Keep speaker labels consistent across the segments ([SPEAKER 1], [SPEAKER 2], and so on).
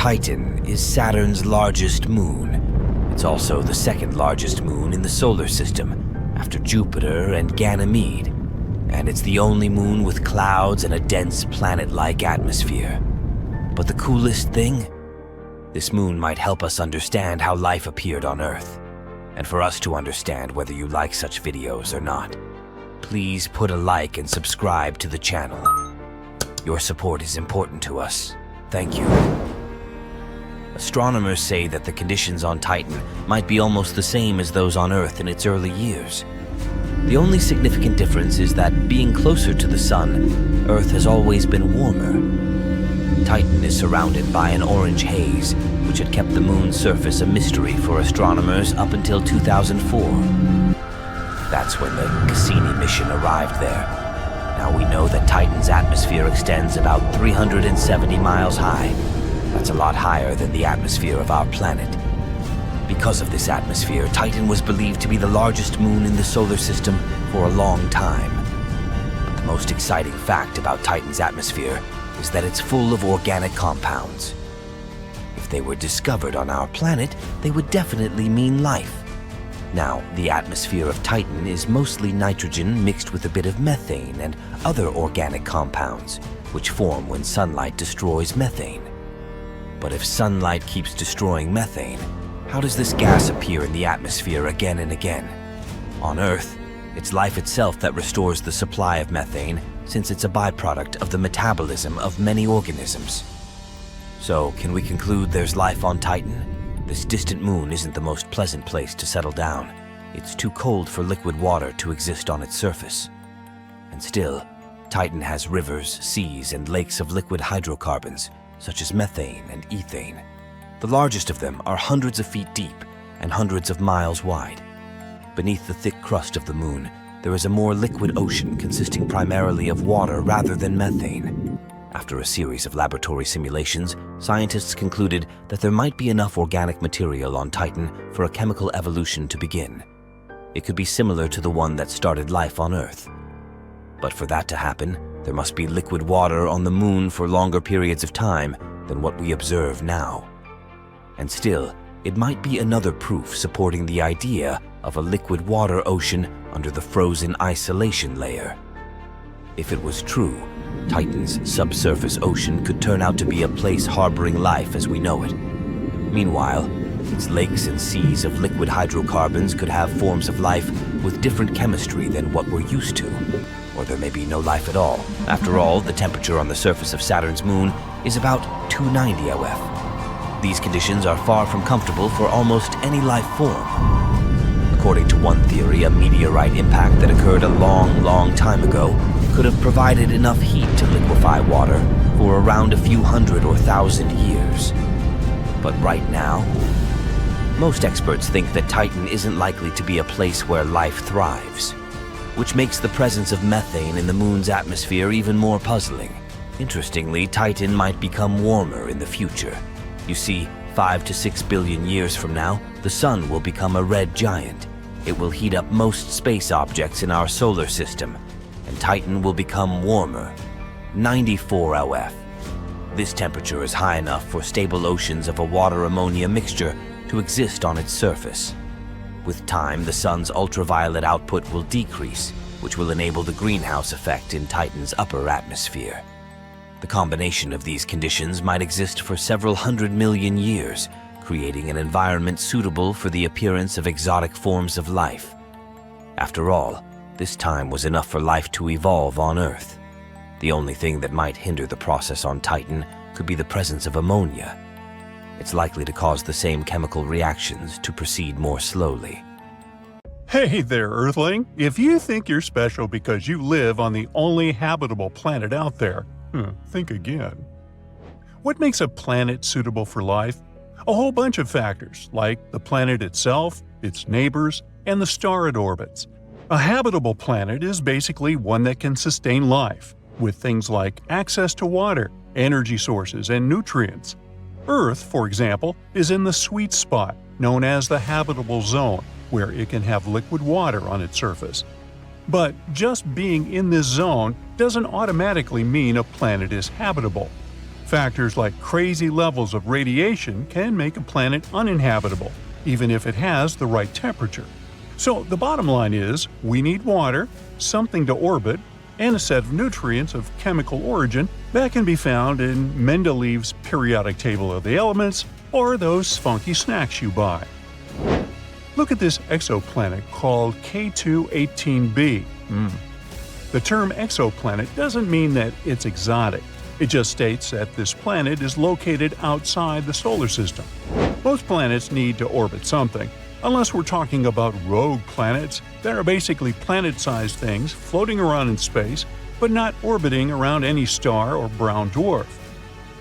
[SPEAKER 1] Titan is Saturn's largest moon. It's also the second largest moon in the solar system, after Jupiter and Ganymede. And it's the only moon with clouds and a dense planet-like atmosphere. But the coolest thing? This moon might help us understand how life appeared on Earth, and for us to understand whether you like such videos or not. Please put a like and subscribe to the channel. Your support is important to us. Thank you. Astronomers say that the conditions on Titan might be almost the same as those on Earth in its early years. The only significant difference is that, being closer to the Sun, Earth has always been warmer. Titan is surrounded by an orange haze, which had kept the moon's surface a mystery for astronomers up until 2004. That's when the Cassini mission arrived there. Now we know that Titan's atmosphere extends about 370 miles high. That's a lot higher than the atmosphere of our planet. Because of this atmosphere, Titan was believed to be the largest moon in the solar system for a long time. But the most exciting fact about Titan's atmosphere is that it's full of organic compounds. If they were discovered on our planet, they would definitely mean life. Now, the atmosphere of Titan is mostly nitrogen mixed with a bit of methane and other organic compounds, which form when sunlight destroys methane. But if sunlight keeps destroying methane, how does this gas appear in the atmosphere again and again? On Earth, it's life itself that restores the supply of methane, since it's a byproduct of the metabolism of many organisms. So, can we conclude there's life on Titan? This distant moon isn't the most pleasant place to settle down. It's too cold for liquid water to exist on its surface. And still, Titan has rivers, seas, and lakes of liquid hydrocarbons, such as methane and ethane. The largest of them are hundreds of feet deep and hundreds of miles wide. Beneath the thick crust of the moon, there is a more liquid ocean consisting primarily of water rather than methane. After a series of laboratory simulations, scientists concluded that there might be enough organic material on Titan for a chemical evolution to begin. It could be similar to the one that started life on Earth. But for that to happen, there must be liquid water on the moon for longer periods of time than what we observe now. And still, it might be another proof supporting the idea of a liquid water ocean under the frozen isolation layer. If it was true, Titan's subsurface ocean could turn out to be a place harboring life as we know it. Meanwhile, its lakes and seas of liquid hydrocarbons could have forms of life with different chemistry than what we're used to. Or there may be no life at all. After all, the temperature on the surface of Saturn's moon is about 290 OF. These conditions are far from comfortable for almost any life form. According to one theory, a meteorite impact that occurred a long time ago could have provided enough heat to liquefy water for around a few hundred or thousand years. But right now, most experts think that Titan isn't likely to be a place where life thrives, which makes the presence of methane in the moon's atmosphere even more puzzling. Interestingly, Titan might become warmer in the future. You see, 5 to 6 billion years from now, the sun will become a red giant. It will heat up most space objects in our solar system, and Titan will become warmer, 94 OF. This temperature is high enough for stable oceans of a water-ammonia mixture to exist on its surface. With time, the sun's ultraviolet output will decrease, which will enable the greenhouse effect in Titan's upper atmosphere. The combination of these conditions might exist for several 100 million years, creating an environment suitable for the appearance of exotic forms of life. After all, this time was enough for life to evolve on Earth. The only thing that might hinder the process on Titan could be the presence of ammonia. It's likely to cause the same chemical reactions to proceed more slowly.
[SPEAKER 2] Hey there, Earthling! If you think you're special because you live on the only habitable planet out there, think again. What makes a planet suitable for life? A whole bunch of factors, like the planet itself, its neighbors, and the star it orbits. A habitable planet is basically one that can sustain life, with things like access to water, energy sources, and nutrients. Earth, for example, is in the sweet spot, known as the habitable zone, where it can have liquid water on its surface. But just being in this zone doesn't automatically mean a planet is habitable. Factors like crazy levels of radiation can make a planet uninhabitable, even if it has the right temperature. So the bottom line is, we need water, something to orbit, and a set of nutrients of chemical origin that can be found in Mendeleev's periodic table of the elements or those funky snacks you buy. Look at this exoplanet called K2-18b. The term exoplanet doesn't mean that it's exotic. It just states that this planet is located outside the solar system. Most planets need to orbit something, unless we're talking about rogue planets that are basically planet-sized things floating around in space but not orbiting around any star or brown dwarf.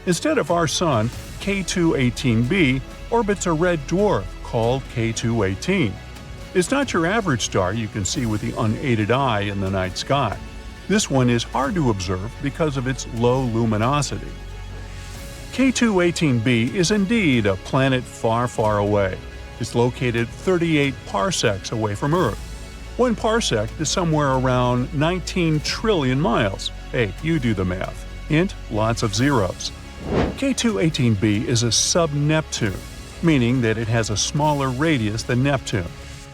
[SPEAKER 2] Instead of our Sun, K2-18b orbits a red dwarf called K2-18. It's not your average star you can see with the unaided eye in the night sky. This one is hard to observe because of its low luminosity. K2-18b is indeed a planet far, far away. It's located 38 parsecs away from Earth. 1 parsec is somewhere around 19 trillion miles. Hey, you do the math. Hint, lots of zeros. K2-18b is a sub-Neptune, meaning that it has a smaller radius than Neptune.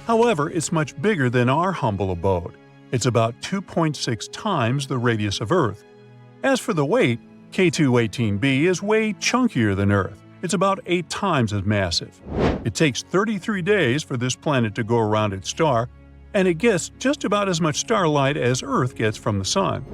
[SPEAKER 2] However, it's much bigger than our humble abode. It's about 2.6 times the radius of Earth. As for the weight, K2-18b is way chunkier than Earth. It's about 8 times as massive. It takes 33 days for this planet to go around its star, and it gets just about as much starlight as Earth gets from the Sun.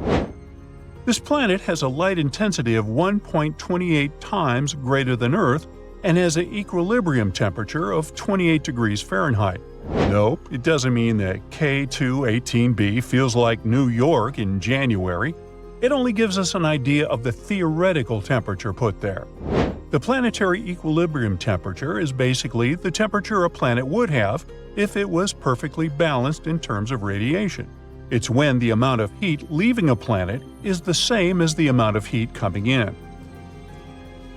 [SPEAKER 2] This planet has a light intensity of 1.28 times greater than Earth and has an equilibrium temperature of 28 degrees Fahrenheit. Nope, it doesn't mean that K2-18b feels like New York in January. It only gives us an idea of the theoretical temperature put there. The planetary equilibrium temperature is basically the temperature a planet would have if it was perfectly balanced in terms of radiation. It's when the amount of heat leaving a planet is the same as the amount of heat coming in.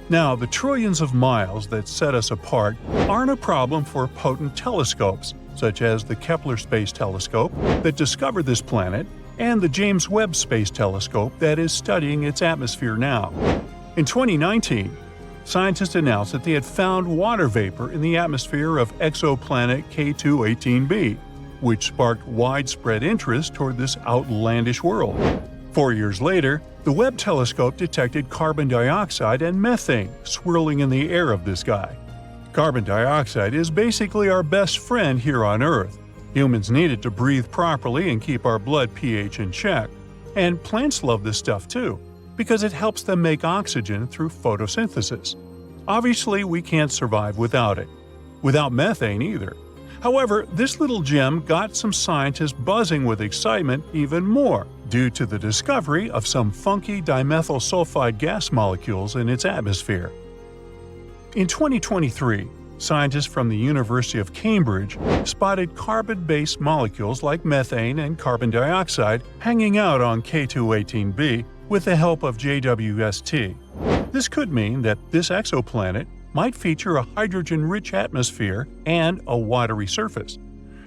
[SPEAKER 2] Now, the trillions of miles that set us apart aren't a problem for potent telescopes, such as the Kepler Space Telescope that discovered this planet and the James Webb Space Telescope that is studying its atmosphere now. In 2019, scientists announced that they had found water vapor in the atmosphere of exoplanet K2-18b, which sparked widespread interest toward this outlandish world. 4 years later, the Webb telescope detected carbon dioxide and methane swirling in the air of this guy. Carbon dioxide is basically our best friend here on Earth. Humans need it to breathe properly and keep our blood pH in check. And plants love this stuff too, because it helps them make oxygen through photosynthesis. Obviously, we can't survive without it. Without methane either. However, this little gem got some scientists buzzing with excitement even more due to the discovery of some funky dimethyl sulfide gas molecules in its atmosphere. In 2023, scientists from the University of Cambridge spotted carbon-based molecules like methane and carbon dioxide hanging out on K2-18b with the help of JWST. This could mean that this exoplanet might feature a hydrogen-rich atmosphere and a watery surface.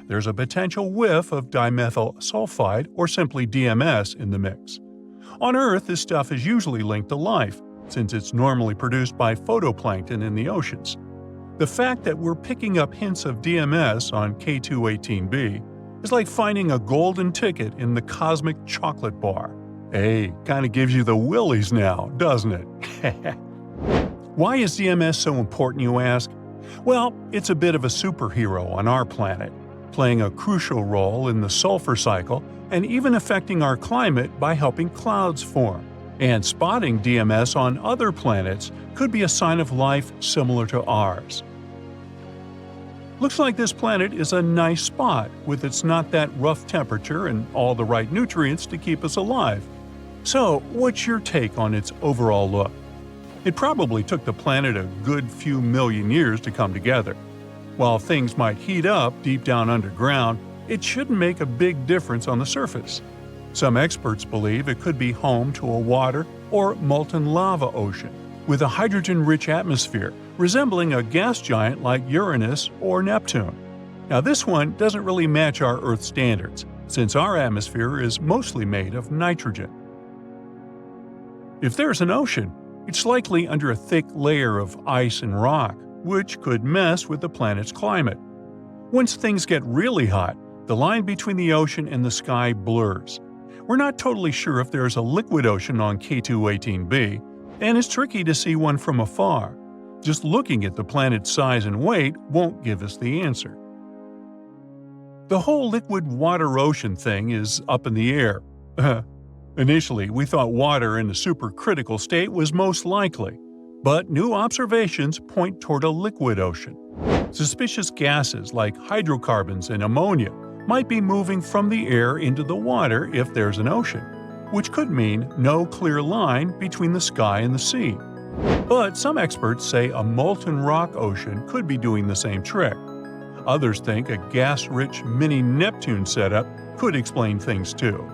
[SPEAKER 2] There's a potential whiff of dimethyl sulfide or simply DMS in the mix. On Earth, this stuff is usually linked to life, since it's normally produced by photoplankton in the oceans. The fact that we're picking up hints of DMS on K2-18b is like finding a golden ticket in the cosmic chocolate bar. Hey, kinda gives you the willies now, doesn't it? Why is DMS so important, you ask? Well, it's a bit of a superhero on our planet, playing a crucial role in the sulfur cycle and even affecting our climate by helping clouds form. And spotting DMS on other planets could be a sign of life similar to ours. Looks like this planet is a nice spot with its not that rough temperature and all the right nutrients to keep us alive. So, what's your take on its overall look? It probably took the planet a good few million years to come together. While things might heat up deep down underground, it shouldn't make a big difference on the surface. Some experts believe it could be home to a water or molten lava ocean with a hydrogen-rich atmosphere resembling a gas giant like Uranus or Neptune. Now this one doesn't really match our Earth standards, since our atmosphere is mostly made of nitrogen. If there's an ocean, It's likely under a thick layer of ice and rock, which could mess with the planet's climate. Once things get really hot, the line between the ocean and the sky blurs. We're not totally sure if there's a liquid ocean on K2-18b, and it's tricky to see one from afar. Just looking at the planet's size and weight won't give us the answer. The whole liquid water-ocean thing is up in the air. Initially, we thought water in a supercritical state was most likely, but new observations point toward a liquid ocean. Suspicious gases like hydrocarbons and ammonia might be moving from the air into the water if there's an ocean, which could mean no clear line between the sky and the sea. But some experts say a molten rock ocean could be doing the same trick. Others think a gas-rich mini-Neptune setup could explain things too.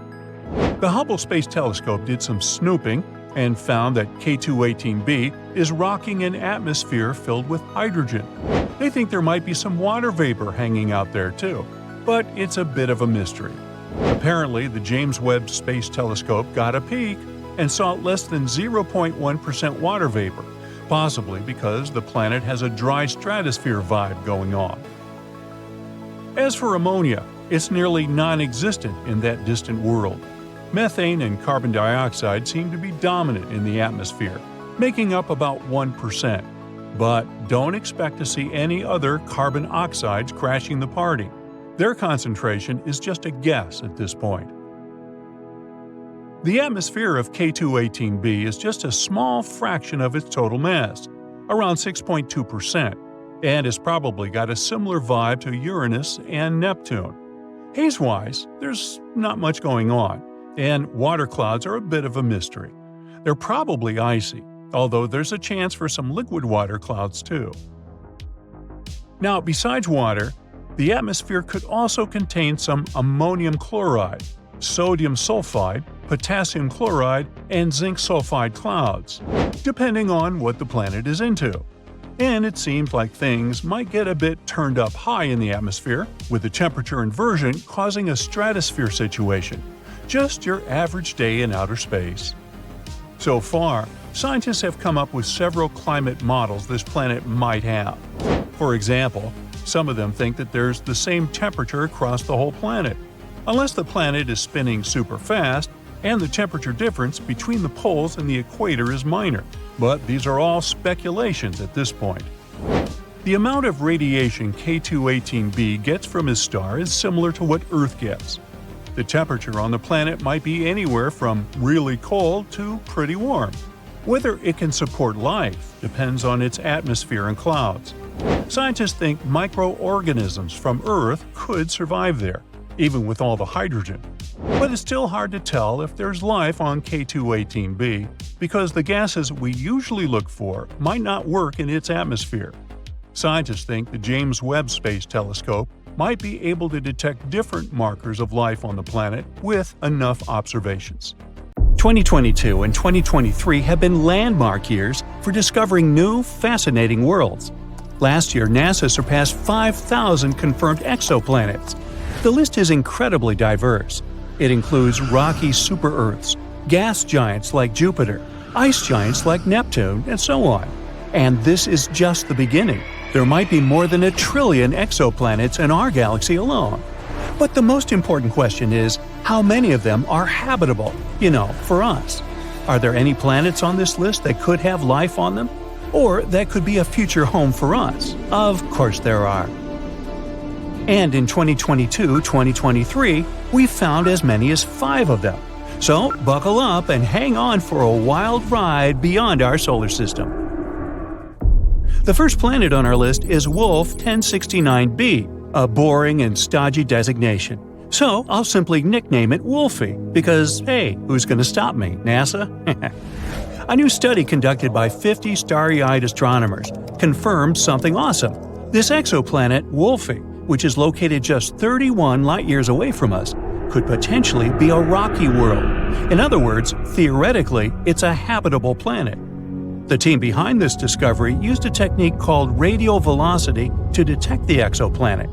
[SPEAKER 2] The Hubble Space Telescope did some snooping and found that K2-18b is rocking an atmosphere filled with hydrogen. They think there might be some water vapor hanging out there too, but it's a bit of a mystery. Apparently, the James Webb Space Telescope got a peek and saw less than 0.1% water vapor, possibly because the planet has a dry stratosphere vibe going on. As for ammonia, it's nearly non-existent in that distant world. Methane and carbon dioxide seem to be dominant in the atmosphere, making up about 1%. But don't expect to see any other carbon oxides crashing the party. Their concentration is just a guess at this point. The atmosphere of K2-18b is just a small fraction of its total mass, around 6.2%, and has probably got a similar vibe to Uranus and Neptune. Haze-wise, there's not much going on, and water clouds are a bit of a mystery. They're probably icy, although there's a chance for some liquid water clouds too. Now, besides water, the atmosphere could also contain some ammonium chloride, sodium sulfide, potassium chloride, and zinc sulfide clouds, depending on what the planet is into. And it seems like things might get a bit turned up high in the atmosphere, with the temperature inversion causing a stratosphere situation, just your average day in outer space. So far, scientists have come up with several climate models this planet might have. For example, some of them think that there's the same temperature across the whole planet, unless the planet is spinning super fast and the temperature difference between the poles and the equator is minor. But these are all speculations at this point. The amount of radiation K2-18b gets from his star is similar to what Earth gets. The temperature on the planet might be anywhere from really cold to pretty warm. Whether it can support life depends on its atmosphere and clouds. Scientists think microorganisms from Earth could survive there, even with all the hydrogen. But it's still hard to tell if there's life on K2-18b because the gases we usually look for might not work in its atmosphere. Scientists think the James Webb Space Telescope might be able to detect different markers of life on the planet with enough observations. 2022 and 2023 have been landmark years for discovering new, fascinating worlds. Last year, NASA surpassed 5,000 confirmed exoplanets. The list is incredibly diverse. It includes rocky super-Earths, gas giants like Jupiter, ice giants like Neptune, and so on. And this is just the beginning. There might be more than 1 trillion exoplanets in our galaxy alone. But the most important question is, how many of them are habitable, for us? Are there any planets on this list that could have life on them? Or that could be a future home for us? Of course there are. And in 2022-2023, we found as many as 5 of them. So buckle up and hang on for a wild ride beyond our solar system. The first planet on our list is Wolf 1069b, a boring and stodgy designation. So I'll simply nickname it Wolfie, because hey, who's going to stop me, NASA? A new study conducted by 50 starry-eyed astronomers confirmed something awesome. This exoplanet, Wolfie, which is located just 31 light-years away from us, could potentially be a rocky world. In other words, theoretically, it's a habitable planet. The team behind this discovery used a technique called radial velocity to detect the exoplanet.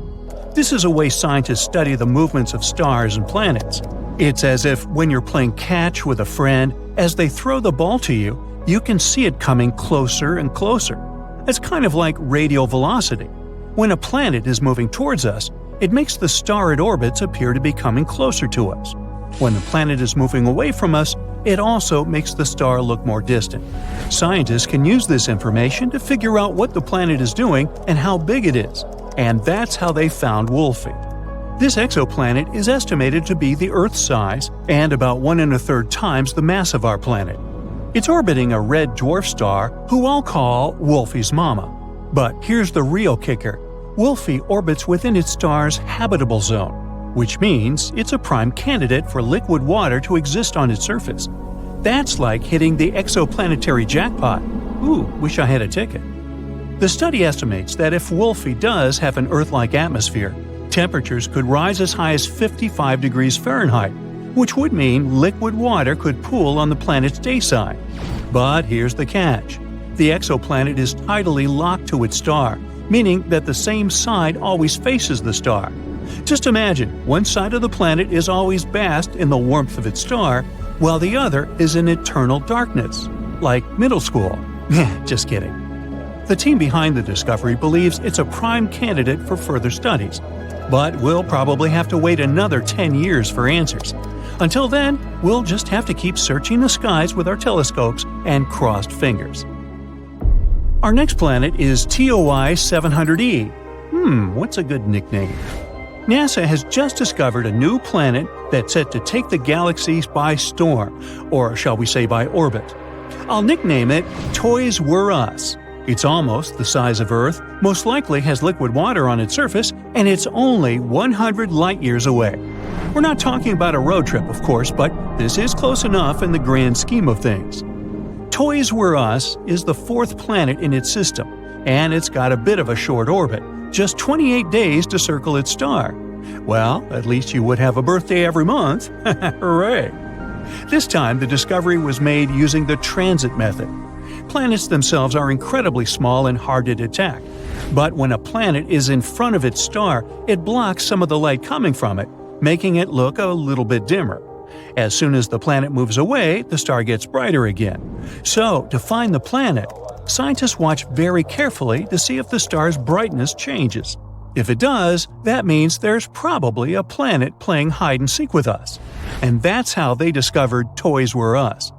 [SPEAKER 2] This is a way scientists study the movements of stars and planets. It's as if when you're playing catch with a friend, as they throw the ball to you, you can see it coming closer and closer. It's kind of like radial velocity. When a planet is moving towards us, it makes the star it orbits appear to be coming closer to us. When the planet is moving away from us, it also makes the star look more distant. Scientists can use this information to figure out what the planet is doing and how big it is, and that's how they found Wolfie. This exoplanet is estimated to be the Earth's size and about 1 1/3 times the mass of our planet. It's orbiting a red dwarf star who I'll call Wolfie's mama. But here's the real kicker. Wolfie orbits within its star's habitable zone, which means it's a prime candidate for liquid water to exist on its surface. That's like hitting the exoplanetary jackpot. Ooh, wish I had a ticket. The study estimates that if Wolfie does have an Earth-like atmosphere, temperatures could rise as high as 55 degrees Fahrenheit, which would mean liquid water could pool on the planet's day side. But here's the catch. The exoplanet is tidally locked to its star, meaning that the same side always faces the star. Just imagine, one side of the planet is always basked in the warmth of its star, while the other is in eternal darkness. Like middle school. Just kidding. The team behind the discovery believes it's a prime candidate for further studies, but we'll probably have to wait another 10 years for answers. Until then, we'll just have to keep searching the skies with our telescopes and crossed fingers. Our next planet is TOI 700e. What's a good nickname? NASA has just discovered a new planet that's set to take the galaxy by storm, or shall we say by orbit. I'll nickname it Toys Were Us. It's almost the size of Earth, most likely has liquid water on its surface, and it's only 100 light-years away. We're not talking about a road trip, of course, but this is close enough in the grand scheme of things. Toys Were Us is the 4th planet in its system, and it's got a bit of a short orbit, just 28 days to circle its star. Well, at least you would have a birthday every month. Hooray! This time, the discovery was made using the transit method. Planets themselves are incredibly small and hard to detect, but when a planet is in front of its star, it blocks some of the light coming from it, making it look a little bit dimmer. As soon as the planet moves away, the star gets brighter again. So, to find the planet, scientists watch very carefully to see if the star's brightness changes. If it does, that means there's probably a planet playing hide-and-seek with us. And that's how they discovered Toys Were Us.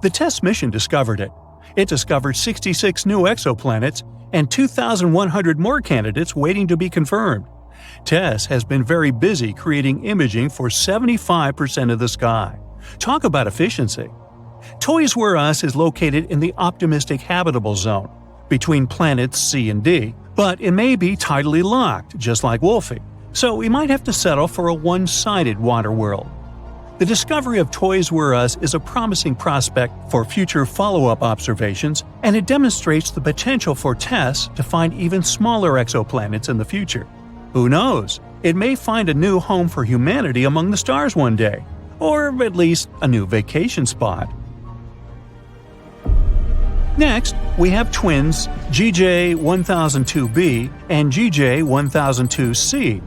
[SPEAKER 2] The TESS mission discovered it. It discovered 66 new exoplanets and 2,100 more candidates waiting to be confirmed. TESS has been very busy creating imaging for 75% of the sky. Talk about efficiency. Toys Were Us is located in the optimistic habitable zone, between planets C and D, but it may be tidally locked, just like Wolfie, so we might have to settle for a one-sided water world. The discovery of Toys Were Us is a promising prospect for future follow-up observations, and it demonstrates the potential for TESS to find even smaller exoplanets in the future. Who knows? It may find a new home for humanity among the stars one day, or at least a new vacation spot. Next, we have twins GJ1002b and GJ1002c.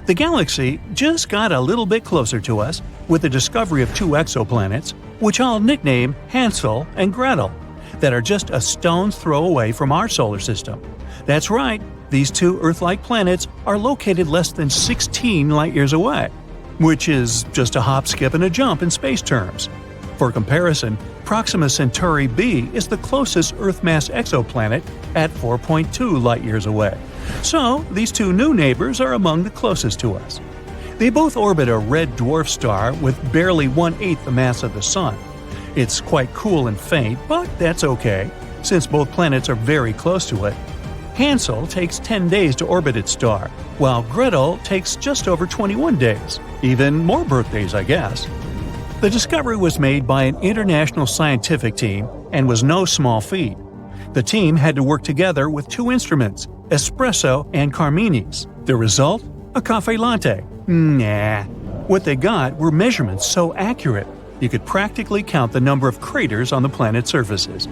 [SPEAKER 2] The galaxy just got a little bit closer to us with the discovery of 2 exoplanets, which I'll nickname Hansel and Gretel, that are just a stone's throw away from our solar system. That's right, these 2 Earth-like planets are located less than 16 light-years away, which is just a hop, skip, and a jump in space terms. For comparison, Proxima Centauri b is the closest Earth-mass exoplanet at 4.2 light-years away. So, these 2 new neighbors are among the closest to us. They both orbit a red dwarf star with barely 1/8 the mass of the Sun. It's quite cool and faint, but that's okay, since both planets are very close to it. Hansel takes 10 days to orbit its star, while Gretel takes just over 21 days. Even more birthdays, I guess. The discovery was made by an international scientific team and was no small feat. The team had to work together with 2 instruments, espresso and Carmini's. The result? A cafe latte. Nah. What they got were measurements so accurate, you could practically count the number of craters on the planet's surfaces.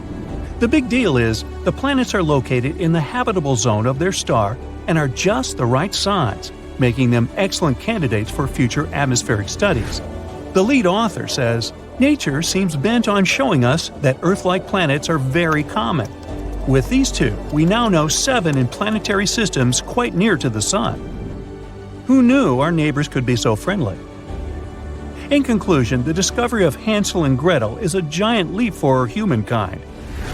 [SPEAKER 2] The big deal is, the planets are located in the habitable zone of their star and are just the right size, making them excellent candidates for future atmospheric studies. The lead author says, Nature seems bent on showing us that Earth-like planets are very common. With these two, we now know 7 in planetary systems quite near to the Sun. Who knew our neighbors could be so friendly? In conclusion, the discovery of Hansel and Gretel is a giant leap for humankind.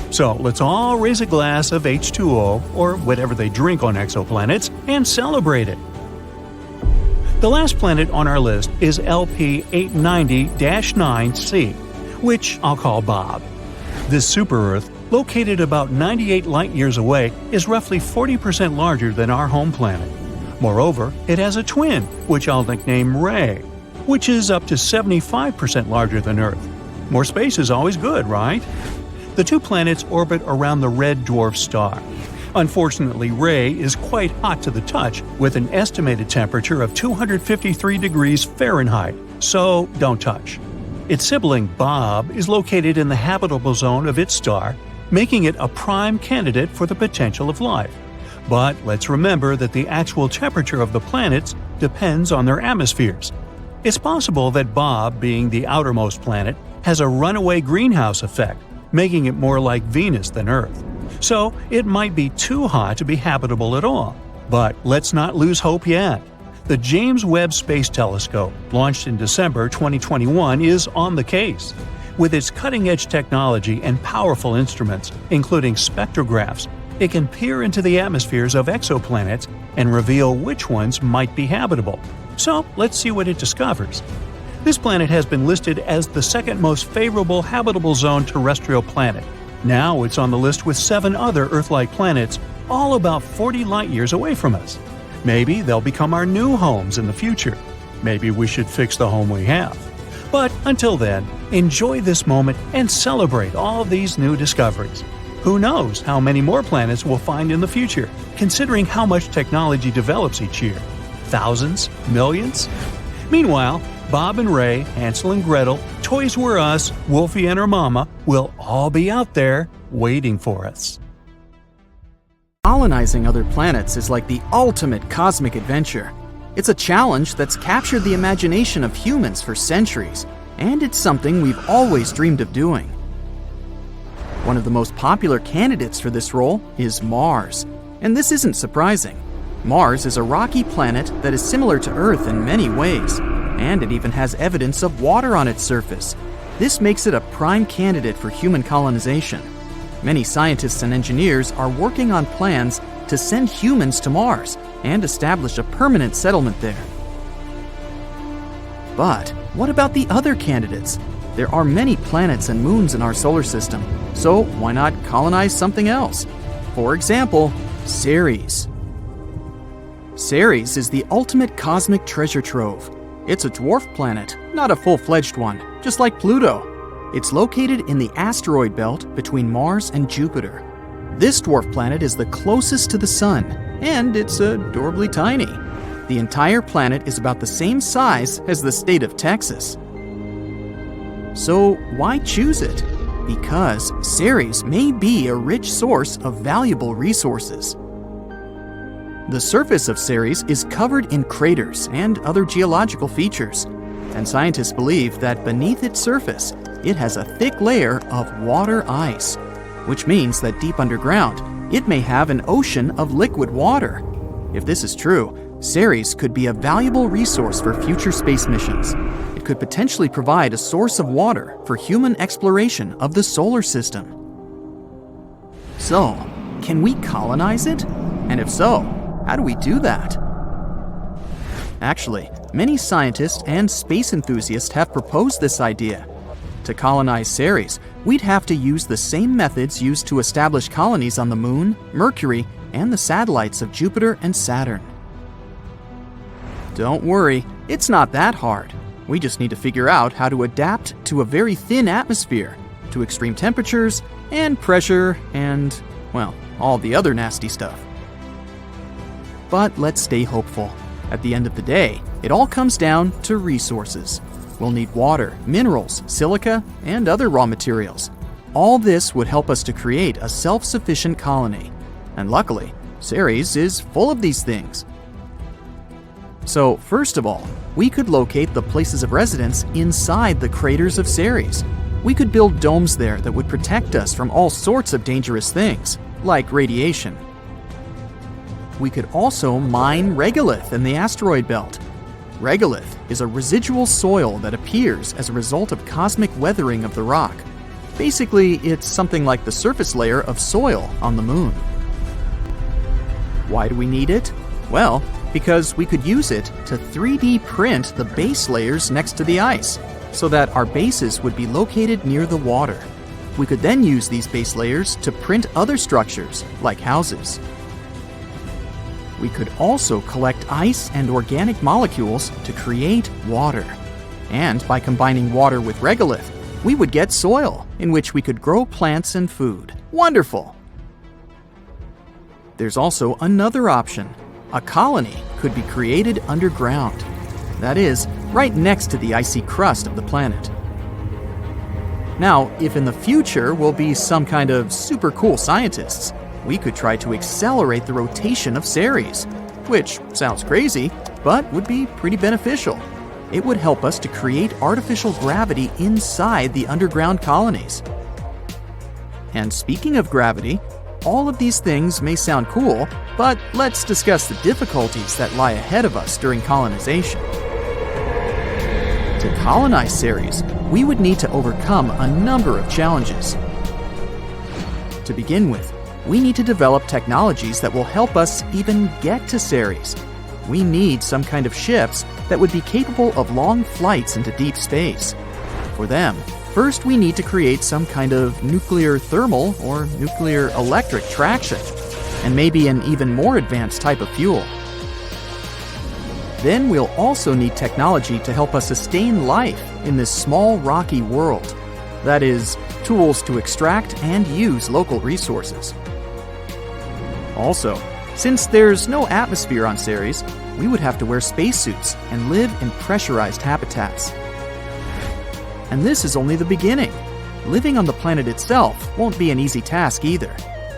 [SPEAKER 2] So let's all raise a glass of H2O, or whatever they drink on exoplanets, and celebrate it. The last planet on our list is LP 890-9c, which I'll call Bob. This super-Earth, located about 98 light-years away, is roughly 40% larger than our home planet. Moreover, it has a twin, which I'll nickname Ray, which is up to 75% larger than Earth. More space is always good, right? The two planets orbit around the red dwarf star. Unfortunately, Ray is quite hot to the touch, with an estimated temperature of 253 degrees Fahrenheit, so don't touch. Its sibling, Bob, is located in the habitable zone of its star, making it a prime candidate for the potential of life. But let's remember that the actual temperature of the planets depends on their atmospheres. It's possible that Bob, being the outermost planet, has a runaway greenhouse effect, making it more like Venus than Earth. So it might be too hot to be habitable at all. But let's not lose hope yet. The James Webb Space Telescope, launched in December 2021, is on the case. With its cutting-edge technology and powerful instruments, including spectrographs, it can peer into the atmospheres of exoplanets and reveal which ones might be habitable. So let's see what it discovers. This planet has been listed as the second most favorable habitable zone terrestrial planet. Now it's on the list with 7 other Earth-like planets, all about 40 light-years away from us. Maybe they'll become our new homes in the future. Maybe we should fix the home we have. But until then, enjoy this moment and celebrate all these new discoveries. Who knows how many more planets we'll find in the future, considering how much technology develops each year? Thousands? Millions? Meanwhile, Bob and Ray, Hansel and Gretel, Toys R Us, Wolfie and her mama will all be out there waiting for us.
[SPEAKER 3] Colonizing other planets is like the ultimate cosmic adventure. It's a challenge that's captured the imagination of humans for centuries, and it's something we've always dreamed of doing. One of the most popular candidates for this role is Mars, and this isn't surprising. Mars is a rocky planet that is similar to Earth in many ways, and it even has evidence of water on its surface. This makes it a prime candidate for human colonization. Many scientists and engineers are working on plans to send humans to Mars and establish a permanent settlement there. But what about the other candidates? There are many planets and moons in our solar system, so why not colonize something else? For example, Ceres. Ceres is the ultimate cosmic treasure trove. It's a dwarf planet, not a full-fledged one, just like Pluto. It's located in the asteroid belt between Mars and Jupiter. This dwarf planet is the closest to the Sun, and it's adorably tiny. The entire planet is about the same size as the state of Texas. So why choose it? Because Ceres may be a rich source of valuable resources. The surface of Ceres is covered in craters and other geological features, and scientists believe that beneath its surface, it has a thick layer of water ice, which means that deep underground, it may have an ocean of liquid water. If this is true, Ceres could be a valuable resource for future space missions. It could potentially provide a source of water for human exploration of the solar system. So, can we colonize it? And if so, how do we do that? Actually, many scientists and space enthusiasts have proposed this idea. To colonize Ceres, we'd have to use the same methods used to establish colonies on the Moon, Mercury, and the satellites of Jupiter and Saturn. Don't worry, it's not that hard. We just need to figure out how to adapt to a very thin atmosphere, to extreme temperatures, and pressure, and, well, all the other nasty stuff. But let's stay hopeful. At the end of the day, it all comes down to resources. We'll need water, minerals, silica, and other raw materials. All this would help us to create a self-sufficient colony. And luckily, Ceres is full of these things. So, first of all, we could locate the places of residence inside the craters of Ceres. We could build domes there that would protect us from all sorts of dangerous things, like radiation. We could also mine regolith in the asteroid belt. Regolith is a residual soil that appears as a result of cosmic weathering of the rock. Basically, it's something like the surface layer of soil on the moon. Why do we need it? Well, because we could use it to 3D print the base layers next to the ice, so that our bases would be located near the water. We could then use these base layers to print other structures, like houses. We could also collect ice and organic molecules to create water. And by combining water with regolith, we would get soil in which we could grow plants and food. Wonderful! There's also another option. A colony could be created underground. That is, right next to the icy crust of the planet. Now, if in the future we'll be some kind of super cool scientists, we could try to accelerate the rotation of Ceres, which sounds crazy, but would be pretty beneficial. It would help us to create artificial gravity inside the underground colonies. And speaking of gravity, all of these things may sound cool, but let's discuss the difficulties that lie ahead of us during colonization. To colonize Ceres, we would need to overcome a number of challenges. To begin with, we need to develop technologies that will help us even get to Ceres. We need some kind of ships that would be capable of long flights into deep space. For them, first we need to create some kind of nuclear thermal or nuclear electric traction, and maybe an even more advanced type of fuel. Then we'll also need technology to help us sustain life in this small rocky world. That is, tools to extract and use local resources. Also, since there's no atmosphere on Ceres, we would have to wear spacesuits and live in pressurized habitats. And this is only the beginning. Living on the planet itself won't be an easy task either.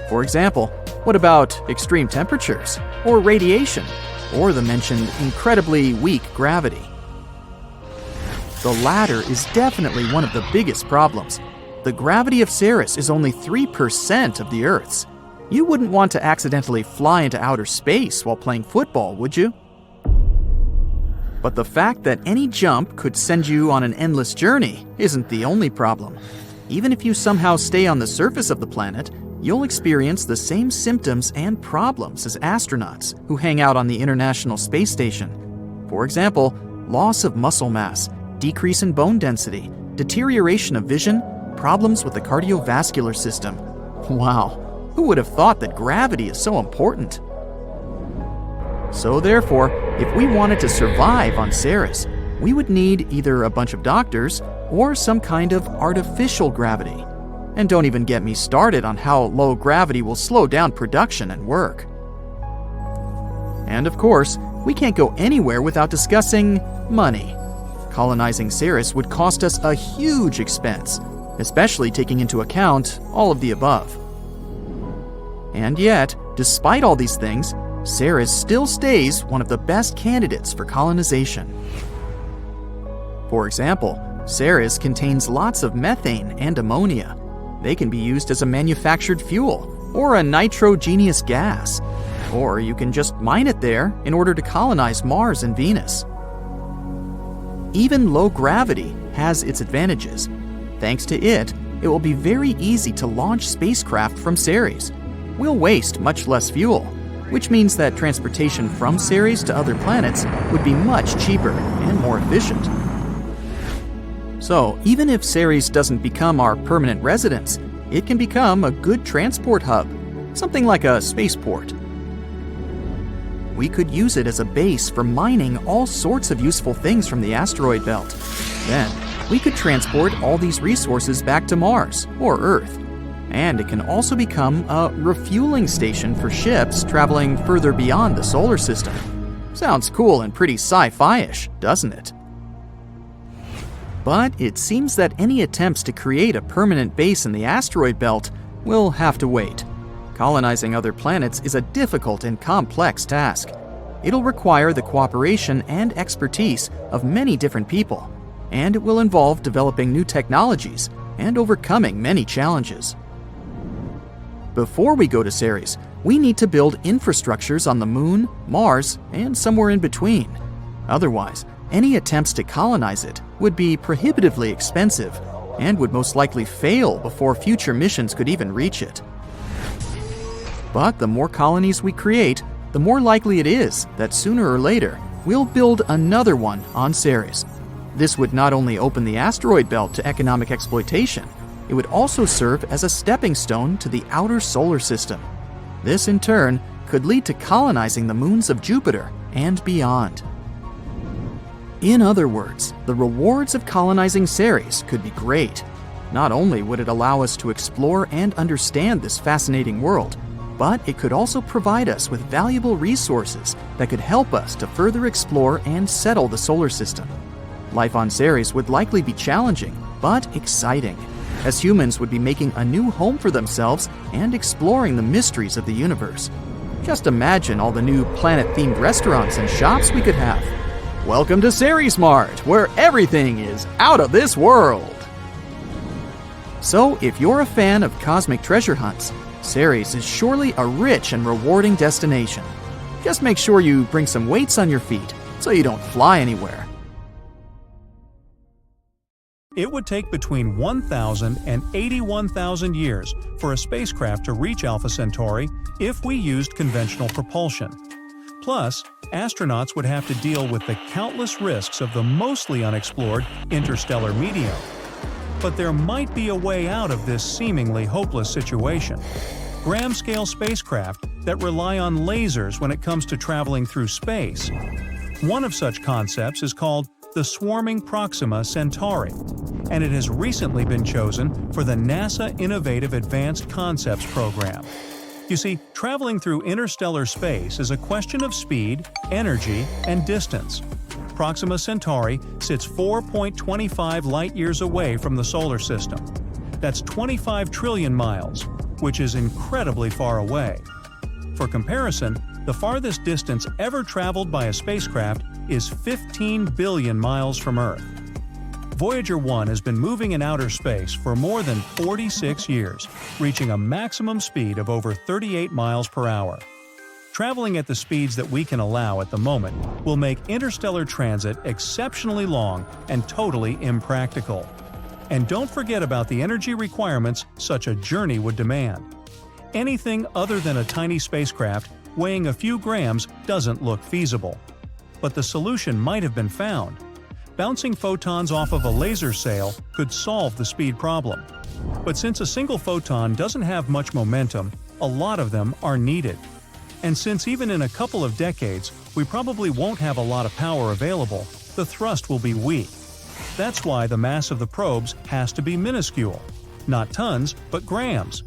[SPEAKER 3] For example, what about extreme temperatures, or radiation, or the mentioned incredibly weak gravity? The latter is definitely one of the biggest problems. The gravity of Ceres is only 3% of the Earth's. You wouldn't want to accidentally fly into outer space while playing football, would you? But the fact that any jump could send you on an endless journey isn't the only problem. Even if you somehow stay on the surface of the planet, you'll experience the same symptoms and problems as astronauts who hang out on the International Space Station. For example, loss of muscle mass, decrease in bone density, deterioration of vision, problems with the cardiovascular system. Wow, who would have thought that gravity is so important? So therefore, if we wanted to survive on Ceres, we would need either a bunch of doctors or some kind of artificial gravity. And don't even get me started on how low gravity will slow down production and work. And of course, we can't go anywhere without discussing money. Colonizing Ceres would cost us a huge expense, especially taking into account all of the above. And yet, despite all these things, Ceres still stays one of the best candidates for colonization. For example, Ceres contains lots of methane and ammonia. They can be used as a manufactured fuel or a nitrogenous gas. Or you can just mine it there in order to colonize Mars and Venus. Even low gravity has its advantages. Thanks to it, it will be very easy to launch spacecraft from Ceres. We'll waste much less fuel, which means that transportation from Ceres to other planets would be much cheaper and more efficient. So, even if Ceres doesn't become our permanent residence, it can become a good transport hub, something like a spaceport. We could use it as a base for mining all sorts of useful things from the asteroid belt. Then, we could transport all these resources back to Mars or Earth. And it can also become a refueling station for ships traveling further beyond the solar system. Sounds cool and pretty sci-fi-ish, doesn't it? But it seems that any attempts to create a permanent base in the asteroid belt will have to wait. Colonizing other planets is a difficult and complex task. It'll require the cooperation and expertise of many different people, and it will involve developing new technologies and overcoming many challenges. Before we go to Ceres, we need to build infrastructures on the Moon, Mars, and somewhere in between. Otherwise, any attempts to colonize it would be prohibitively expensive and would most likely fail before future missions could even reach it. But the more colonies we create, the more likely it is that sooner or later we'll build another one on Ceres. This would not only open the asteroid belt to economic exploitation, it would also serve as a stepping stone to the outer solar system. This, in turn, could lead to colonizing the moons of Jupiter and beyond. In other words, the rewards of colonizing Ceres could be great. Not only would it allow us to explore and understand this fascinating world, but it could also provide us with valuable resources that could help us to further explore and settle the solar system. Life on Ceres would likely be challenging, but exciting, as humans would be making a new home for themselves and exploring the mysteries of the universe. Just imagine all the new planet-themed restaurants and shops we could have. Welcome to Ceres Mart, where everything is out of this world! So, if you're a fan of cosmic treasure hunts, Ceres is surely a rich and rewarding destination. Just make sure you bring some weights on your feet so you don't fly anywhere.
[SPEAKER 2] It would take between 1,000 and 81,000 years for a spacecraft to reach Alpha Centauri if we used conventional propulsion. Plus, astronauts would have to deal with the countless risks of the mostly unexplored interstellar medium. But there might be a way out of this seemingly hopeless situation. Gram-scale spacecraft that rely on lasers when it comes to traveling through space. One of such concepts is called the Swarming Proxima Centauri, and it has recently been chosen for the NASA Innovative Advanced Concepts program. You see, traveling through interstellar space is a question of speed, energy, and distance. Proxima Centauri sits 4.25 light-years away from the solar system. That's 25 trillion miles, which is incredibly far away. For comparison, the farthest distance ever traveled by a spacecraft is 15 billion miles from Earth. Voyager 1 has been moving in outer space for more than 46 years, reaching a maximum speed of over 38 miles per hour. Traveling at the speeds that we can allow at the moment will make interstellar transit exceptionally long and totally impractical. And don't forget about the energy requirements such a journey would demand. Anything other than a tiny spacecraft weighing a few grams doesn't look feasible. But the solution might have been found. Bouncing photons off of a laser sail could solve the speed problem. But since a single photon doesn't have much momentum, a lot of them are needed. And since even in a couple of decades we probably won't have a lot of power available, the thrust will be weak. That's why the mass of the probes has to be minuscule. Not tons, but grams.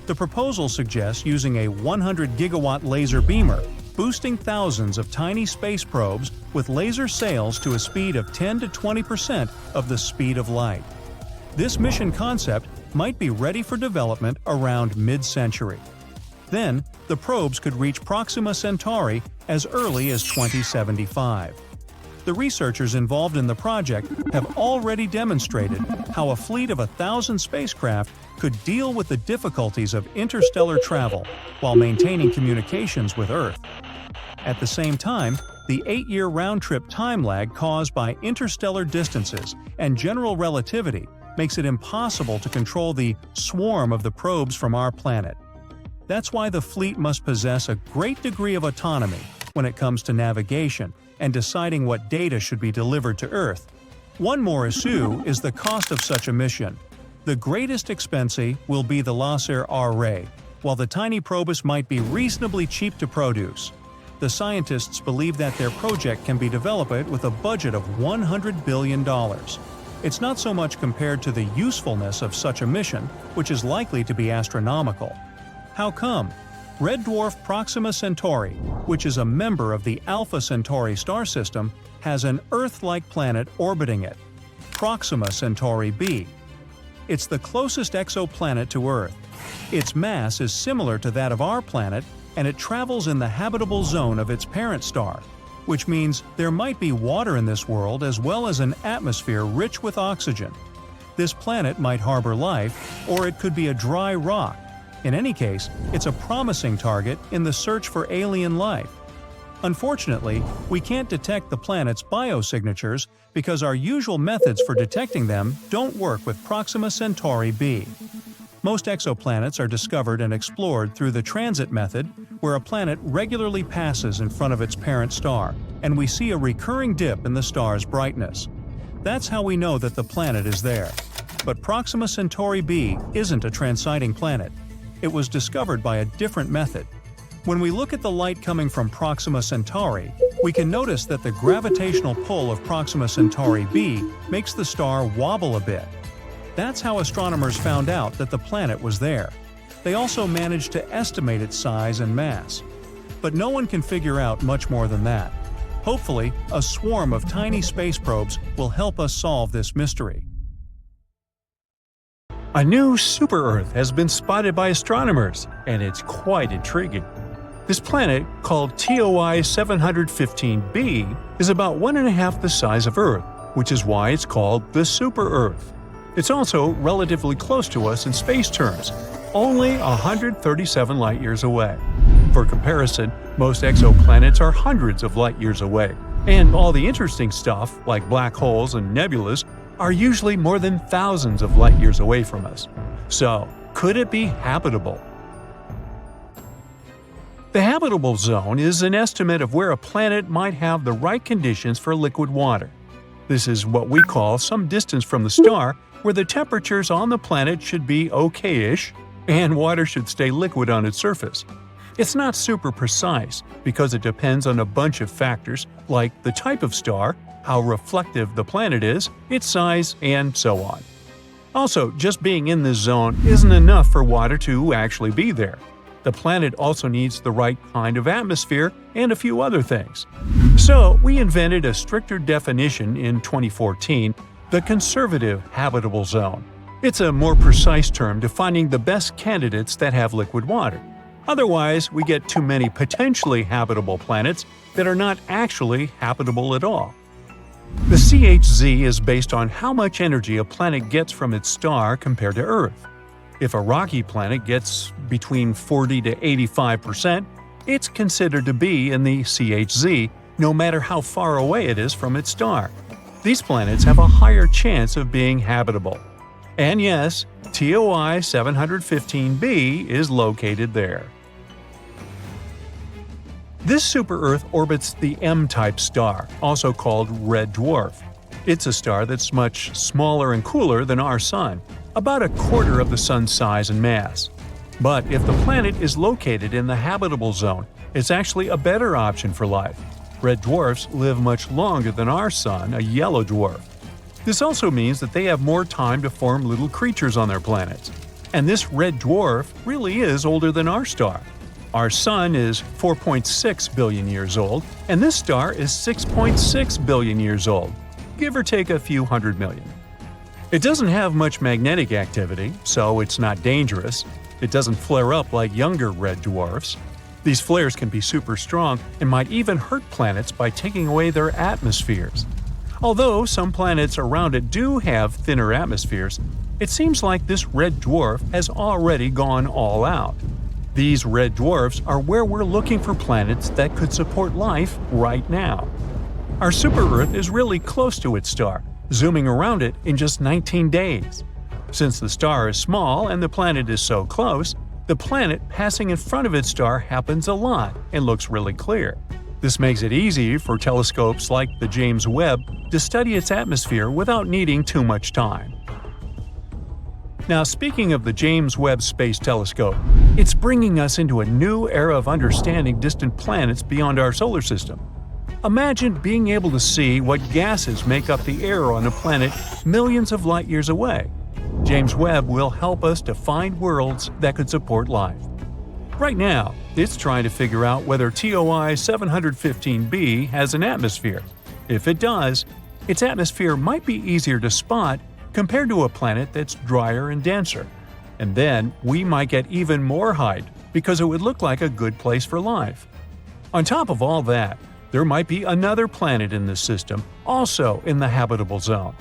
[SPEAKER 2] The proposal suggests using a 100-gigawatt laser beamer, boosting thousands of tiny space probes with laser sails to a speed of 10 to 20% of the speed of light. This mission concept might be ready for development around mid-century. Then, the probes could reach Proxima Centauri as early as 2075. The researchers involved in the project have already demonstrated how a fleet of 1,000 spacecraft could deal with the difficulties of interstellar travel while maintaining communications with Earth. At the same time, the 8-year round-trip time lag caused by interstellar distances and general relativity makes it impossible to control the swarm of the probes from our planet. That's why the fleet must possess a great degree of autonomy when it comes to navigation and deciding what data should be delivered to Earth. One more issue is the cost of such a mission. The greatest expense will be the LEACK array, while the tiny probes might be reasonably cheap to produce. The scientists believe that their project can be developed with a budget of $100 billion. It's not so much compared to the usefulness of such a mission, which is likely to be astronomical. How come? Red dwarf Proxima Centauri, which is a member of the Alpha Centauri star system, has an Earth-like planet orbiting it, Proxima Centauri b. It's the closest exoplanet to Earth. Its mass is similar to that of our planet, and it travels in the habitable zone of its parent star, which means there might be water in this world as well as an atmosphere rich with oxygen. This planet might harbor life, or it could be a dry rock. In any case, it's a promising target in the search for alien life. Unfortunately, we can't detect the planet's biosignatures because our usual methods for detecting them don't work with Proxima Centauri b. Most exoplanets are discovered and explored through the transit method, where a planet regularly passes in front of its parent star, and we see a recurring dip in the star's brightness. That's how we know that the planet is there. But Proxima Centauri b isn't a transiting planet. It was discovered by a different method. When we look at the light coming from Proxima Centauri, we can notice that the gravitational pull of Proxima Centauri b makes the star wobble a bit. That's how astronomers found out that the planet was there. They also managed to estimate its size and mass. But no one can figure out much more than that. Hopefully, a swarm of tiny space probes will help us solve this mystery.
[SPEAKER 4] A new super-Earth has been spotted by astronomers, and it's quite intriguing. This planet, called TOI 715b, is about 1.5 the size of Earth, which is why it's called the super-Earth. It's also relatively close to us in space terms, only 137 light-years away. For comparison, most exoplanets are hundreds of light-years away, and all the interesting stuff, like black holes and nebulas, are usually more than thousands of light-years away from us. So, could it be habitable? The habitable zone is an estimate of where a planet might have the right conditions for liquid water. This is what we call some distance from the star where the temperatures on the planet should be okay-ish and water should stay liquid on its surface. It's not super precise because it depends on a bunch of factors like the type of star, how reflective the planet is, its size, and so on. Also, just being in this zone isn't enough for water to actually be there. The planet also needs the right kind of atmosphere and a few other things. So, we invented a stricter definition in 2014, the conservative habitable zone. It's a more precise term defining the best candidates that have liquid water. Otherwise, we get too many potentially habitable planets that are not actually habitable at all. The CHZ is based on how much energy a planet gets from its star compared to Earth. If a rocky planet gets between 40 to 85%, it's considered to be in the CHZ, no matter how far away it is from its star. These planets have a higher chance of being habitable. And yes, TOI 715b is located there. This super-Earth orbits the M-type star, also called red dwarf. It's a star that's much smaller and cooler than our Sun, about a quarter of the Sun's size and mass. But if the planet is located in the habitable zone, it's actually a better option for life. Red dwarfs live much longer than our Sun, a yellow dwarf. This also means that they have more time to form little creatures on their planets. And this red dwarf really is older than our star. Our Sun is 4.6 billion years old, and this star is 6.6 billion years old, give or take a few hundred million. It doesn't have much magnetic activity, so it's not dangerous. It doesn't flare up like younger red dwarfs. These flares can be super strong and might even hurt planets by taking away their atmospheres. Although some planets around it do have thinner atmospheres, it seems like this red dwarf has already gone all out. These red dwarfs are where we're looking for planets that could support life right now. Our super-Earth is really close to its star, zooming around it in just 19 days. Since the star is small and the planet is so close, the planet passing in front of its star happens a lot and looks really clear. This makes it easy for telescopes like the James Webb to study its atmosphere without needing too much time. Now, speaking of the James Webb Space Telescope, it's bringing us into a new era of understanding distant planets beyond our solar system. Imagine being able to see what gases make up the air on a planet millions of light years away. James Webb will help us to find worlds that could support life. Right now, it's trying to figure out whether TOI 715b has an atmosphere. If it does, its atmosphere might be easier to spot compared to a planet that's drier and denser. And then we might get even more height, because it would look like a good place for life. On top of all that, there might be another planet in this system, also in the habitable zone.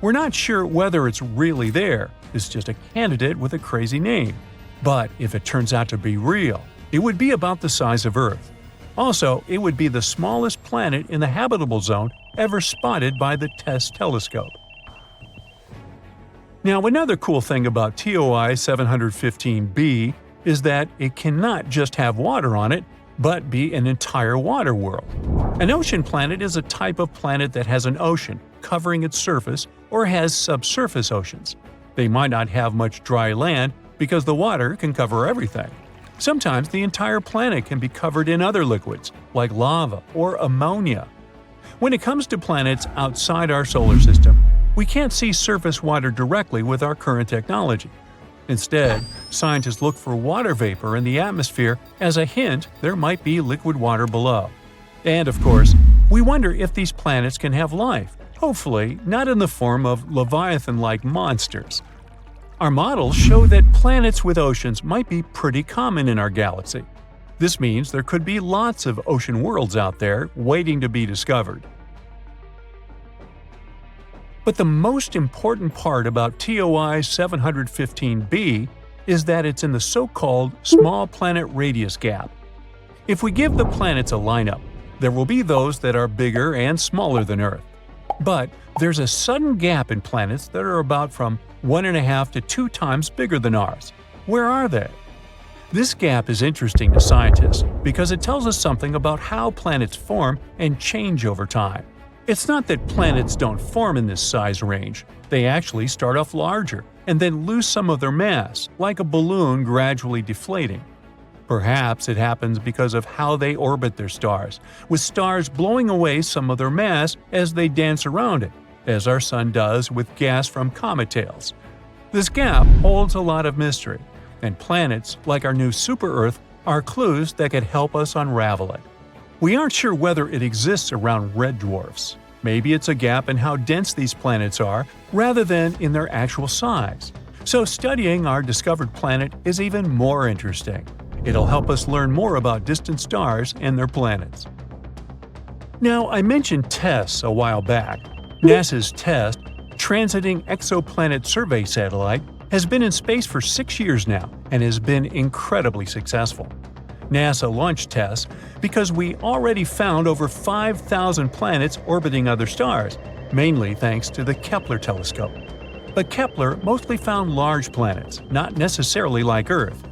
[SPEAKER 4] We're not sure whether it's really there, it's just a candidate with a crazy name. But if it turns out to be real, it would be about the size of Earth. Also, it would be the smallest planet in the habitable zone ever spotted by the TESS telescope. Now, another cool thing about TOI 715b is that it cannot just have water on it, but be an entire water world. An ocean planet is a type of planet that has an ocean covering its surface or has subsurface oceans. They might not have much dry land because the water can cover everything. Sometimes the entire planet can be covered in other liquids, like lava or ammonia. When it comes to planets outside our solar system, we can't see surface water directly with our current technology. Instead, scientists look for water vapor in the atmosphere as a hint there might be liquid water below. And of course, we wonder if these planets can have life, hopefully not in the form of Leviathan-like monsters. Our models show that planets with oceans might be pretty common in our galaxy. This means there could be lots of ocean worlds out there waiting to be discovered. But the most important part about TOI 715b is that it's in the so-called small planet radius gap. If we give the planets a lineup, there will be those that are bigger and smaller than Earth. But there's a sudden gap in planets that are about from 1.5 to 2 times bigger than ours. Where are they? This gap is interesting to scientists because it tells us something about how planets form and change over time. It's not that planets don't form in this size range. They actually start off larger and then lose some of their mass, like a balloon gradually deflating. Perhaps it happens because of how they orbit their stars, with stars blowing away some of their mass as they dance around it, as our Sun does with gas from comet tails. This gap holds a lot of mystery, and planets, like our new super-Earth, are clues that could help us unravel it. We aren't sure whether it exists around red dwarfs. Maybe it's a gap in how dense these planets are, rather than in their actual size. So studying our discovered planet is even more interesting. It'll help us learn more about distant stars and their planets. Now, I mentioned TESS a while back. NASA's TESS, Transiting Exoplanet Survey Satellite, has been in space for 6 years now and has been incredibly successful. NASA launched TESS because we already found over 5,000 planets orbiting other stars, mainly thanks to the Kepler telescope. But Kepler mostly found large planets, not necessarily like Earth.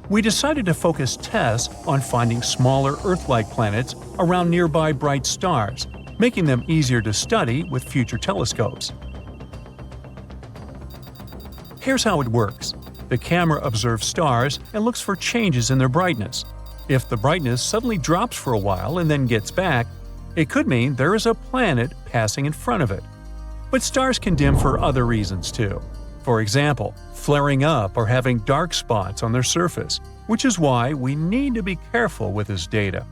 [SPEAKER 4] We decided to focus TESS on finding smaller Earth-like planets around nearby bright stars, making them easier to study with future telescopes. Here's how it works. The camera observes stars and looks for changes in their brightness. If the brightness suddenly drops for a while and then gets back, it could mean there is a planet passing in front of it. But stars can dim for other reasons too. For example, flaring up or having dark spots on their surface, which is why we need to be careful with this data.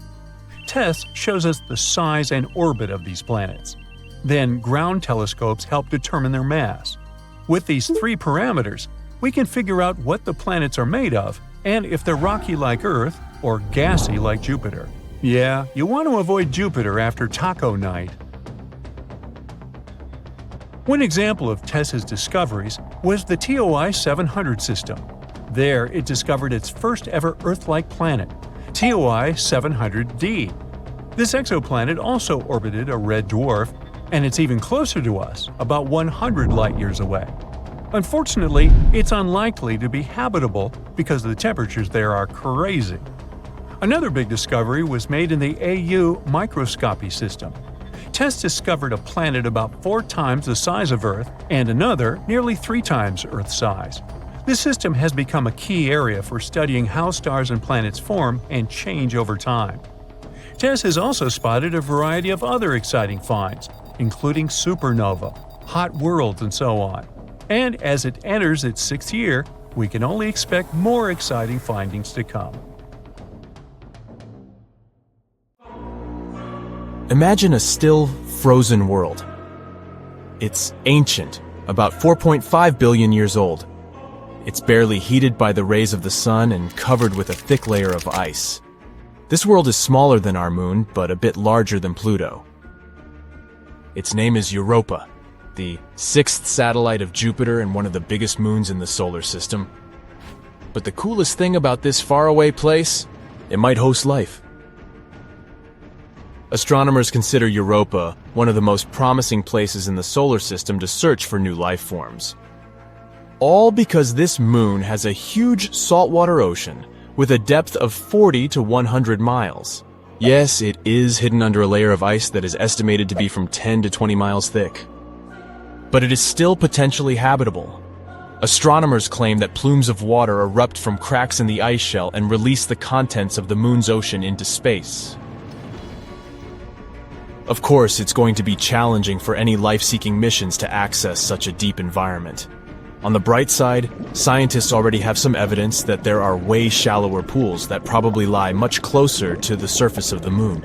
[SPEAKER 4] TESS shows us the size and orbit of these planets. Then ground telescopes help determine their mass. With these 3 parameters, we can figure out what the planets are made of and if they're rocky like Earth or gassy like Jupiter. Yeah, you want to avoid Jupiter after taco night. One example of TESS's discoveries was the TOI 700 system. There, it discovered its first ever Earth-like planet, TOI 700d. This exoplanet also orbited a red dwarf, and it's even closer to us, about 100 light-years away. Unfortunately, it's unlikely to be habitable because the temperatures there are crazy. Another big discovery was made in the AU microscopy system. TESS discovered a planet about 4 times the size of Earth and another nearly 3 times Earth's size. This system has become a key area for studying how stars and planets form and change over time. TESS has also spotted a variety of other exciting finds, including supernova, hot worlds, and so on. And as it enters its 6th year, we can only expect more exciting findings to come.
[SPEAKER 5] Imagine a still, frozen world. It's ancient, about 4.5 billion years old. It's barely heated by the rays of the sun and covered with a thick layer of ice. This world is smaller than our moon, but a bit larger than Pluto. Its name is Europa, the sixth satellite of Jupiter and one of the biggest moons in the solar system. But the coolest thing about this faraway place, it might host life. Astronomers consider Europa one of the most promising places in the solar system to search for new life forms. All because this moon has a huge saltwater ocean with a depth of 40 to 100 miles. Yes, it is hidden under a layer of ice that is estimated to be from 10 to 20 miles thick. But it is still potentially habitable. Astronomers claim that plumes of water erupt from cracks in the ice shell and release the contents of the moon's ocean into space. Of course, it's going to be challenging for any life-seeking missions to access such a deep environment. On the bright side, scientists already have some evidence that there are way shallower pools that probably lie much closer to the surface of the moon.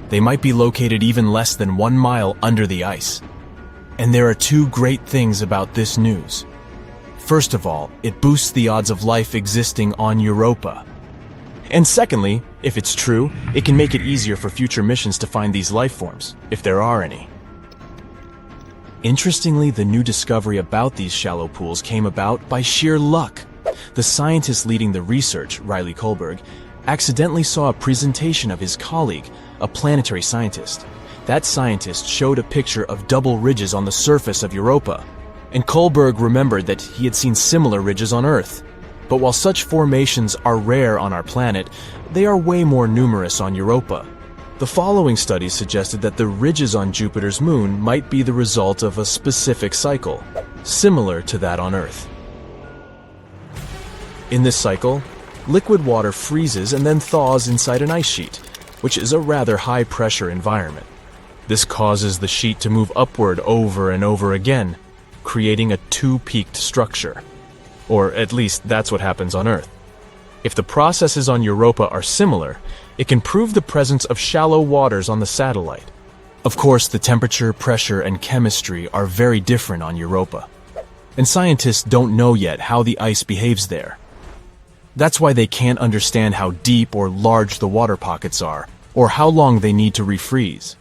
[SPEAKER 5] They might be located even less than 1 mile under the ice. And there are two great things about this news. First of all, it boosts the odds of life existing on Europa. And secondly, if it's true, it can make it easier for future missions to find these life forms, if there are any. Interestingly, the new discovery about these shallow pools came about by sheer luck. The scientist leading the research, Riley Kohlberg, accidentally saw a presentation of his colleague, a planetary scientist. That scientist showed a picture of double ridges on the surface of Europa, and Kohlberg remembered that he had seen similar ridges on Earth. But while such formations are rare on our planet, they are way more numerous on Europa. The following studies suggested that the ridges on Jupiter's moon might be the result of a specific cycle, similar to that on Earth. In this cycle, liquid water freezes and then thaws inside an ice sheet, which is a rather high-pressure environment. This causes the sheet to move upward over and over again, creating a two-peaked structure. Or at least that's what happens on Earth. If the processes on Europa are similar, it can prove the presence of shallow waters on the satellite. Of course, the temperature, pressure, and chemistry are very different on Europa. And scientists don't know yet how the ice behaves there. That's why they can't understand how deep or large the water pockets are, or how long they need to refreeze.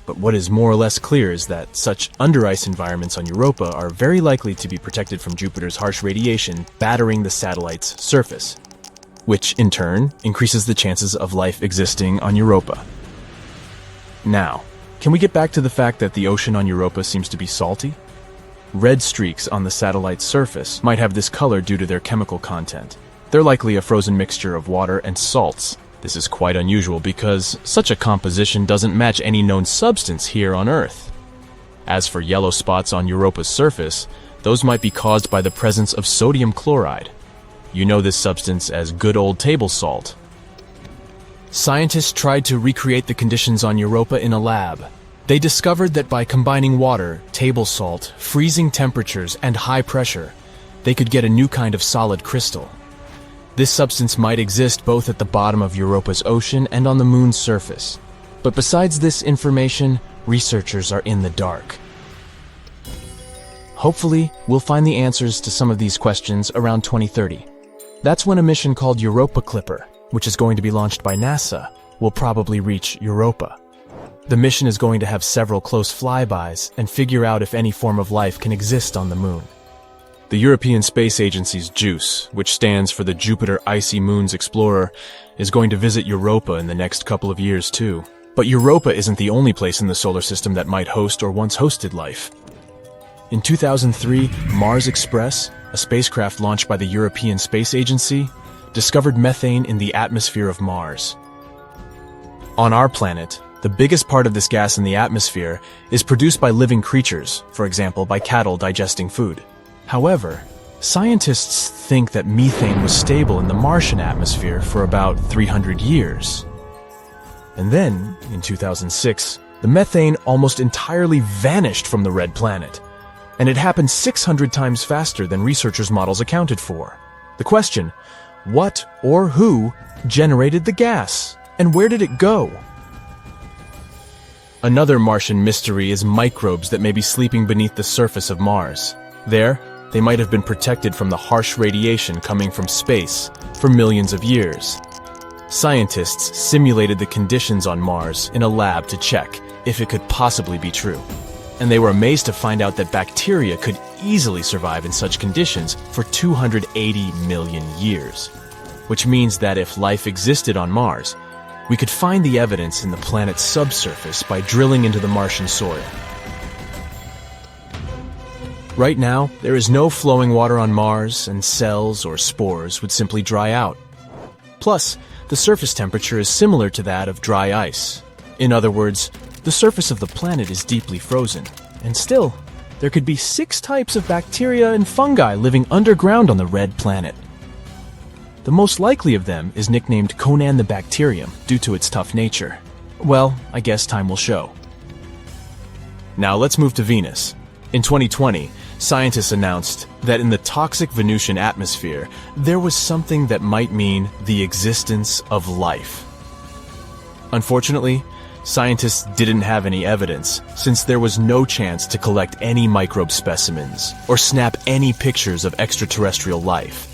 [SPEAKER 5] But what is more or less clear is that such under-ice environments on Europa are very likely to be protected from Jupiter's harsh radiation battering the satellite's surface, which in turn increases the chances of life existing on Europa. Now, can we get back to the fact that the ocean on Europa seems to be salty? Red streaks on the satellite's surface might have this color due to their chemical content. They're likely a frozen mixture of water and salts. This is quite unusual because such a composition doesn't match any known substance here on Earth. As for yellow spots on Europa's surface, those might be caused by the presence of sodium chloride. You know this substance as good old table salt. Scientists tried to recreate the conditions on Europa in a lab. They discovered that by combining water, table salt, freezing temperatures, and high pressure, they could get a new kind of solid crystal. This substance might exist both at the bottom of Europa's ocean and on the moon's surface. But besides this information, researchers are in the dark. Hopefully, we'll find the answers to some of these questions around 2030. That's when a mission called Europa Clipper, which is going to be launched by NASA, will probably reach Europa. The mission is going to have several close flybys and figure out if any form of life can exist on the moon. The European Space Agency's JUICE, which stands for the Jupiter Icy Moons Explorer, is going to visit Europa in the next couple of years too. But Europa isn't the only place in the solar system that might host or once hosted life. In 2003, Mars Express, a spacecraft launched by the European Space Agency, discovered methane in the atmosphere of Mars. On our planet, the biggest part of this gas in the atmosphere is produced by living creatures, for example by cattle digesting food. However, scientists think that methane was stable in the Martian atmosphere for about 300 years. And then, in 2006, the methane almost entirely vanished from the red planet. And it happened 600 times faster than researchers' models accounted for. The question, what or who generated the gas? And where did it go? Another Martian mystery is microbes that may be sleeping beneath the surface of Mars. There, they might have been protected from the harsh radiation coming from space for millions of years. Scientists simulated the conditions on Mars in a lab to check if it could possibly be true. And they were amazed to find out that bacteria could easily survive in such conditions for 280 million years. Which means that if life existed on Mars, we could find the evidence in the planet's subsurface by drilling into the Martian soil. Right now, there is no flowing water on Mars, and cells or spores would simply dry out. Plus, the surface temperature is similar to that of dry ice. In other words, the surface of the planet is deeply frozen, and still, there could be 6 types of bacteria and fungi living underground on the red planet. The most likely of them is nicknamed Conan the Bacterium due to its tough nature. Well, I guess time will show. Now let's move to Venus. In 2020, scientists announced that in the toxic Venusian atmosphere, there was something that might mean the existence of life. Unfortunately, scientists didn't have any evidence, since there was no chance to collect any microbe specimens or snap any pictures of extraterrestrial life.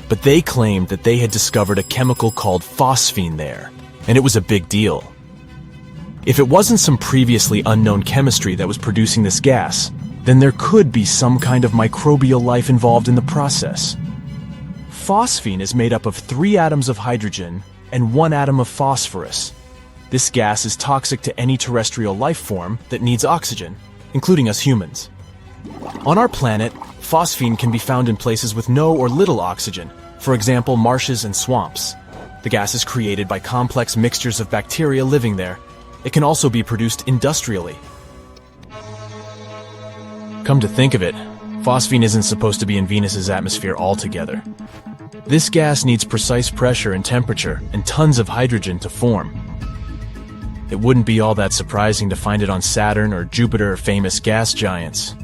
[SPEAKER 5] But they claimed that they had discovered a chemical called phosphine there, and it was a big deal. If it wasn't some previously unknown chemistry that was producing this gas, then there could be some kind of microbial life involved in the process. Phosphine is made up of 3 atoms of hydrogen and 1 atom of phosphorus. This gas is toxic to any terrestrial life form that needs oxygen, including us humans. On our planet, phosphine can be found in places with no or little oxygen, for example, marshes and swamps. The gas is created by complex mixtures of bacteria living there. It can also be produced industrially. Come to think of it, phosphine isn't supposed to be in Venus's atmosphere altogether. This gas needs precise pressure and temperature and tons of hydrogen to form. It wouldn't be all that surprising to find it on Saturn or Jupiter, famous gas giants.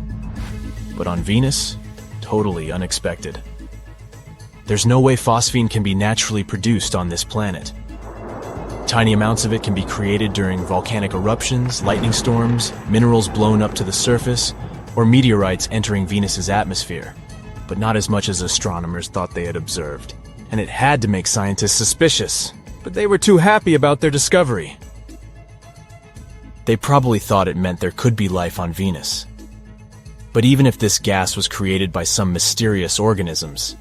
[SPEAKER 5] But on Venus, totally unexpected. There's no way phosphine can be naturally produced on this planet. Tiny amounts of it can be created during volcanic eruptions, lightning storms, minerals blown up to the surface, or meteorites entering Venus's atmosphere, but not as much as astronomers thought they had observed. And it had to make scientists suspicious, but they were too happy about their discovery. They probably thought it meant there could be life on Venus. But even if this gas was created by some mysterious organisms,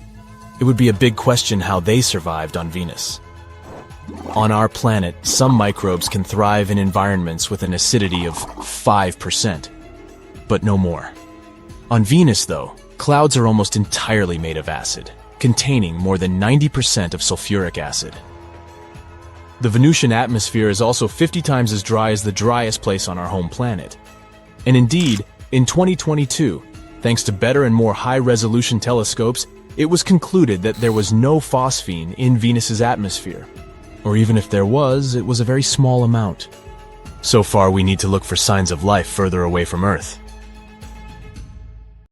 [SPEAKER 5] it would be a big question how they survived on Venus. On our planet, some microbes can thrive in environments with an acidity of 5%, but no more. On Venus, though, clouds are almost entirely made of acid, containing more than 90% of sulfuric acid. The Venusian atmosphere is also 50 times as dry as the driest place on our home planet. And indeed, in 2022, thanks to better and more high-resolution telescopes, it was concluded that there was no phosphine in Venus's atmosphere. Or even if there was, it was a very small amount. So far, we need to look for signs of life further away from Earth.